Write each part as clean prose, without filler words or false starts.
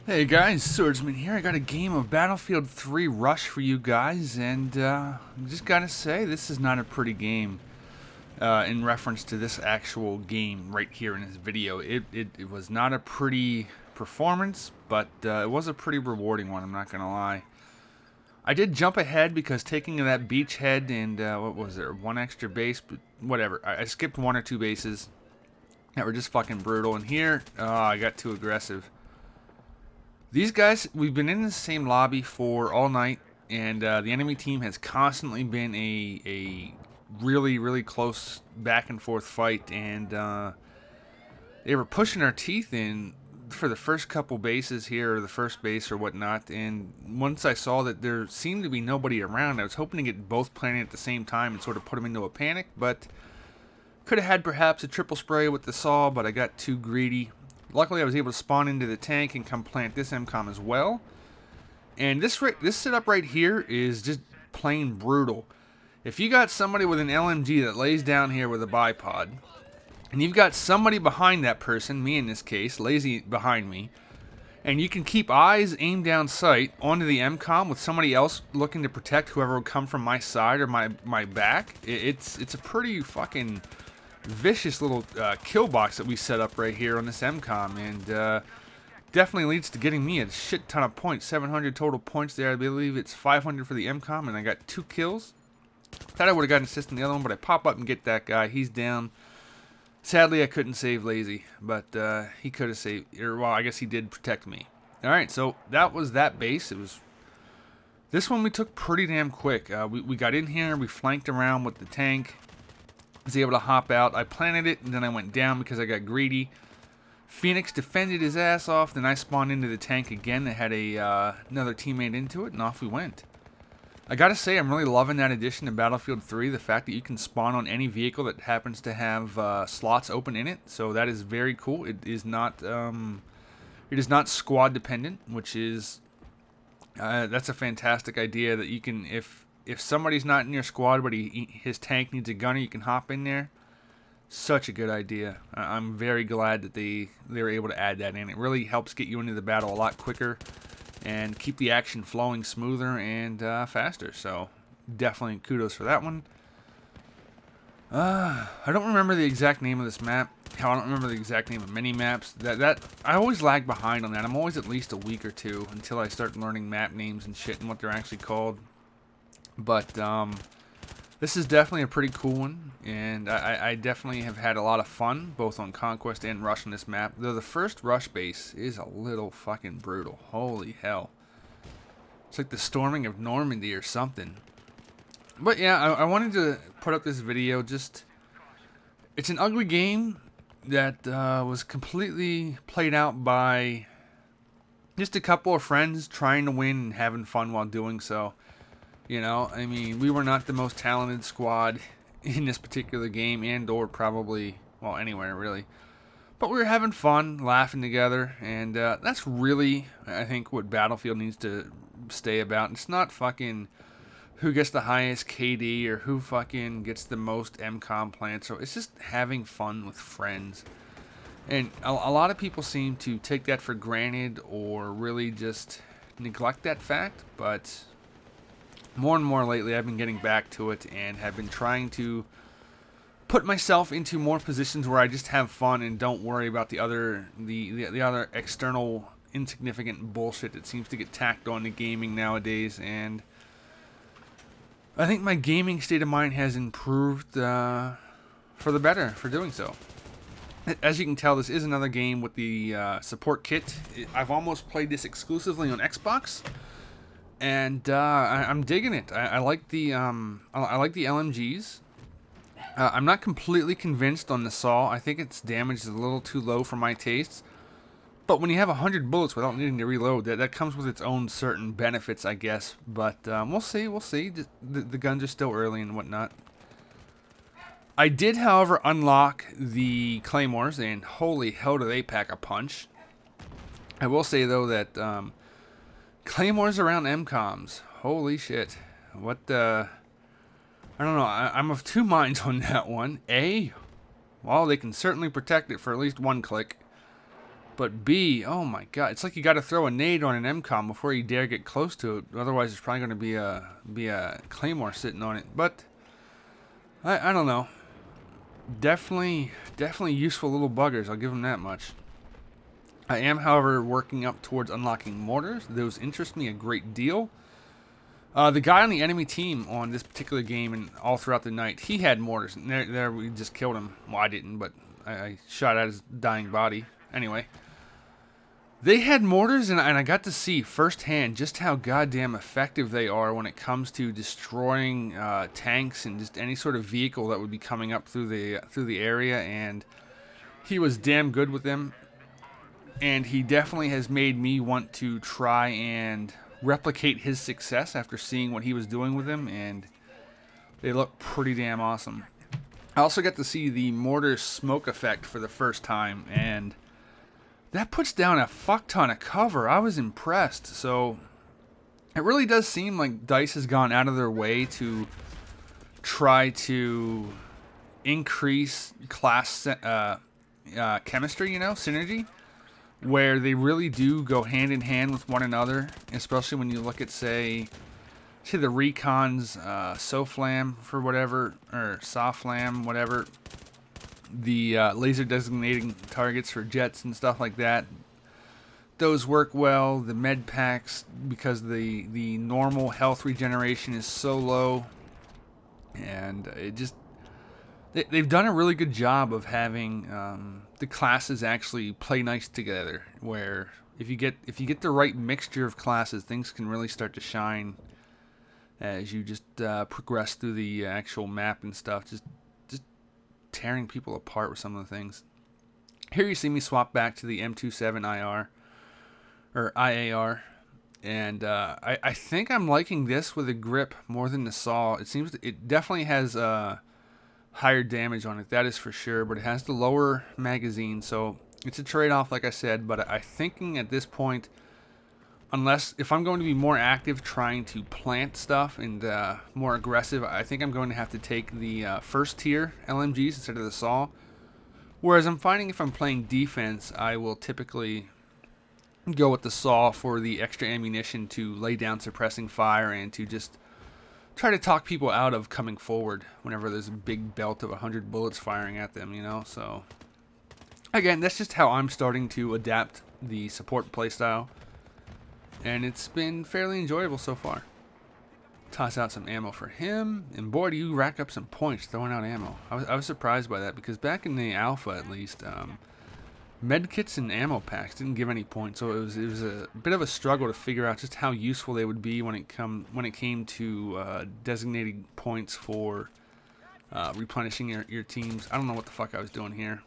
Hey guys, Swordsman here. I got a game of Battlefield 3 Rush for you guys, and just gotta say, this is not a pretty game in reference to this actual game right here in this video. It was not a pretty performance, but it was a pretty rewarding one, I'm not gonna lie. I did jump ahead because taking that beachhead and, what was there, one extra base, but whatever. I skipped one or two bases that were just fucking brutal, and here, I got too aggressive. These guys, we've been in the same lobby for all night, and the enemy team has constantly been a really close back and forth fight, and they were pushing our teeth in for the first couple bases here, or the first base or whatnot, and once I saw that there seemed to be nobody around, I was hoping to get both planting at the same time and sort of put them into a panic, but could have had perhaps a triple spray with the saw, but I got too greedy. Luckily, I was able to spawn into the tank and come plant this MCOM as well. And this setup right here is just plain brutal. If you got somebody with an LMG that lays down here with a bipod, and you've got somebody behind that person, me in this case, lazy behind me, and you can keep eyes aimed down sight onto the MCOM with somebody else looking to protect whoever would come from my side or my back, it's a pretty fucking vicious little kill box that we set up right here on this MCOM, and definitely leads to getting me a shit ton of points. 700 total points there. I believe it's 500 for the MCOM, and I got 2 kills. Thought I would have gotten an assist on the other one, but I pop up and get that guy. He's down. Sadly, I couldn't save Lazy, but he could have saved, or well, I guess he did protect me. Alright, so that was that base. It was this one we took pretty damn quick. We got in here, we flanked around with the tank. Was able to hop out. I planted it, and then I went down because I got greedy. Phoenix defended his ass off, then I spawned into the tank again that had another teammate into it, and off we went. I gotta say, I'm really loving that addition to Battlefield 3, the fact that you can spawn on any vehicle that happens to have slots open in it, so that is very cool. It is not squad dependent, which is, that's a fantastic idea that you can, if somebody's not in your squad but his tank needs a gunner, you can hop in there. Such a good idea. I'm very glad that they were able to add that in. It really helps get you into the battle a lot quicker and keep the action flowing smoother and faster. So definitely kudos for that one. I don't remember the exact name of this map. Hell, I don't remember the exact name of many maps. That I always lag behind on that. I'm always at least a week or two until I start learning map names and shit and what they're actually called. But this is definitely a pretty cool one, and I definitely have had a lot of fun, both on Conquest and Rush on this map. Though the first Rush base is a little fucking brutal. Holy hell. It's like the storming of Normandy or something. But yeah, I wanted to put up this video. Just, it's an ugly game that was completely played out by just a couple of friends trying to win and having fun while doing so. You know, I mean, we were not the most talented squad in this particular game, and or probably, well, anywhere really. But we were having fun, laughing together, and that's really, I think, what Battlefield needs to stay about. It's not fucking who gets the highest KD or who fucking gets the most MCOM plants. So it's just having fun with friends. And a lot of people seem to take that for granted or really just neglect that fact, but more and more lately, I've been getting back to it and have been trying to put myself into more positions where I just have fun and don't worry about the other external insignificant bullshit that seems to get tacked on to gaming nowadays. And I think my gaming state of mind has improved for the better for doing so. As you can tell, this is another game with the support kit. I've almost played this exclusively on Xbox. And I'm digging it. I like the LMGs. I'm not completely convinced on the saw. I think its damage is a little too low for my tastes. But when you have 100 bullets without needing to reload, that comes with its own certain benefits, I guess. But we'll see. The guns are still early and whatnot. I did, however, unlock the claymores, and holy hell do they pack a punch. I will say though that claymores around MCOMs. Holy shit. What I don't know. I'm of two minds on that one. Well, they can certainly protect it for at least one click. But B, oh my god, it's like you got to throw a nade on an MCOM before you dare get close to it. Otherwise, there's probably going to be a claymore sitting on it. But I don't know. Definitely useful little buggers. I'll give them that much. I am, however, working up towards unlocking mortars. Those interest me a great deal. The guy on the enemy team on this particular game and all throughout the night, he had mortars. And there we just killed him. Well, I didn't, but I shot at his dying body. Anyway. They had mortars, and I got to see firsthand just how goddamn effective they are when it comes to destroying tanks and just any sort of vehicle that would be coming up through the area. And he was damn good with them, and he definitely has made me want to try and replicate his success after seeing what he was doing with them, and they look pretty damn awesome. I also got to see the mortar smoke effect for the first time, and that puts down a fuck ton of cover. I was impressed. So it really does seem like DICE has gone out of their way to try to increase class chemistry, synergy, where they really do go hand in hand with one another, especially when you look at, say the Recon's SOFLAM for whatever, or SOFLAM, whatever. The laser designating targets for jets and stuff like that. Those work well. The med packs, because the normal health regeneration is so low, and it just they've done a really good job of having the classes actually play nice together. Where if you get the right mixture of classes, things can really start to shine as you just progress through the actual map and stuff. Just tearing people apart with some of the things. Here you see me swap back to the M27 IR or IAR, and I think I'm liking this with a grip more than the saw. It definitely has higher damage on it, that is for sure, but it has the lower magazine, so it's a trade-off, like I said. But I'm thinking at this point, if I'm going to be more active trying to plant stuff and more aggressive, I think I'm going to have to take the first tier LMGs instead of the saw. Whereas I'm finding if I'm playing defense, I will typically go with the saw for the extra ammunition to lay down suppressing fire and to just try to talk people out of coming forward whenever there's a big belt of 100 bullets firing at them, So, again, that's just how I'm starting to adapt the support playstyle. And it's been fairly enjoyable so far. Toss out some ammo for him. And boy, do you rack up some points throwing out ammo. I was surprised by that, because back in the alpha at least, medkits and ammo packs didn't give any points. So it was a bit of a struggle to figure out just how useful they would be when it came to designating points for replenishing your teams. I don't know what the fuck I was doing here.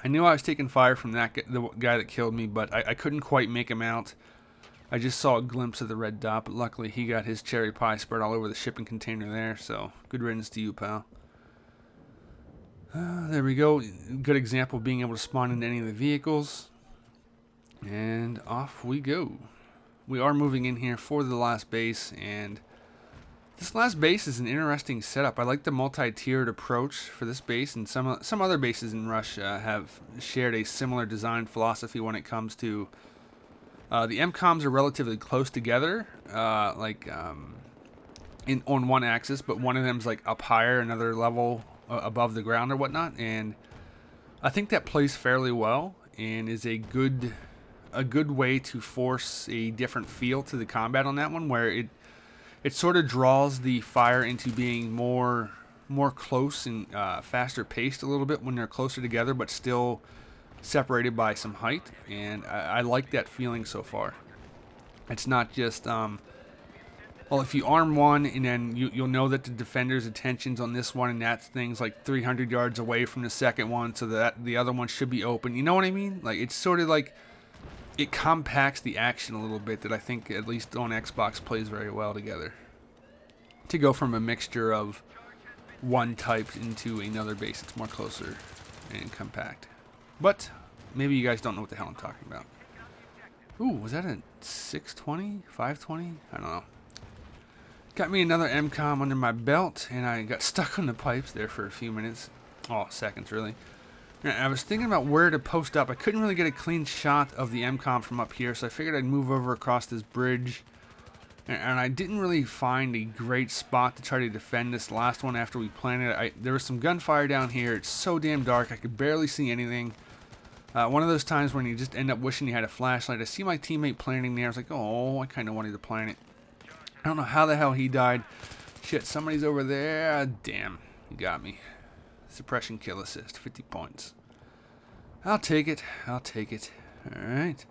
I knew I was taking fire from the guy that killed me, but I couldn't quite make him out. I just saw a glimpse of the red dot, but luckily he got his cherry pie spread all over the shipping container there, so good riddance to you, pal. There we go. Good example of being able to spawn into any of the vehicles. And off we go. We are moving in here for the last base, and this last base is an interesting setup. I like the multi-tiered approach for this base, and some other bases in Rush have shared a similar design philosophy when it comes to the MCOMs are relatively close together, on one axis, but one of them's like up higher, another level above the ground or whatnot, and I think that plays fairly well and is a good way to force a different feel to the combat on that one, where it sort of draws the fire into being more close and faster paced a little bit when they're closer together, but still separated by some height, and I like that feeling so far. It's not just if you arm one and then you'll know that the defender's attention's on this one, and that thing's like 300 yards away from the second one, so that the other one should be open. You know what I mean? Like, it's sort of like it compacts the action a little bit, that I think at least on Xbox plays very well together. To go from a mixture of one type into another base, it's more closer and compact. But maybe you guys don't know what the hell I'm talking about. Ooh, was that a 620? 520? I don't know. Got me another MCOM under my belt, and I got stuck on the pipes there for a few minutes. Oh, seconds, really. I was thinking about where to post up. I couldn't really get a clean shot of the MCOM from up here, so I figured I'd move over across this bridge. And I didn't really find a great spot to try to defend this last one after we planted it. There was some gunfire down here. It's so damn dark. I could barely see anything. One of those times when you just end up wishing you had a flashlight. I see my teammate planting there. I was like, oh, I kind of wanted to plant it. I don't know how the hell he died. Shit, somebody's over there. Damn, he got me. Suppression kill assist, 50 points. I'll take it. I'll take it. Alright.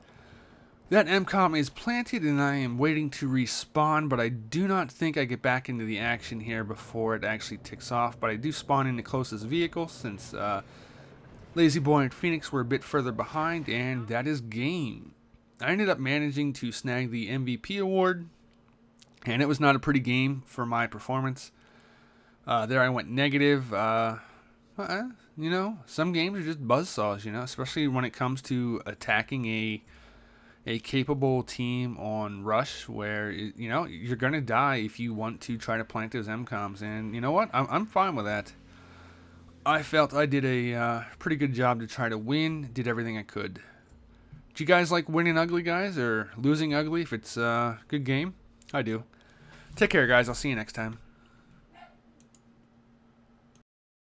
That MCOM is planted and I am waiting to respawn, but I do not think I get back into the action here before it actually ticks off. But I do spawn in the closest vehicle since Lazy Boy and Phoenix were a bit further behind, and that is game. I ended up managing to snag the MVP award, and it was not a pretty game for my performance. There I went negative. You know, some games are just buzzsaws, you know, especially when it comes to attacking a capable team on rush where, you know, you're going to die if you want to try to plant those MCOMs. And you know what? I'm fine with that. I felt I did a pretty good job to try to win, did everything I could. Do you guys like winning ugly, guys, or losing ugly if it's a good game? I do. Take care, guys. I'll see you next time.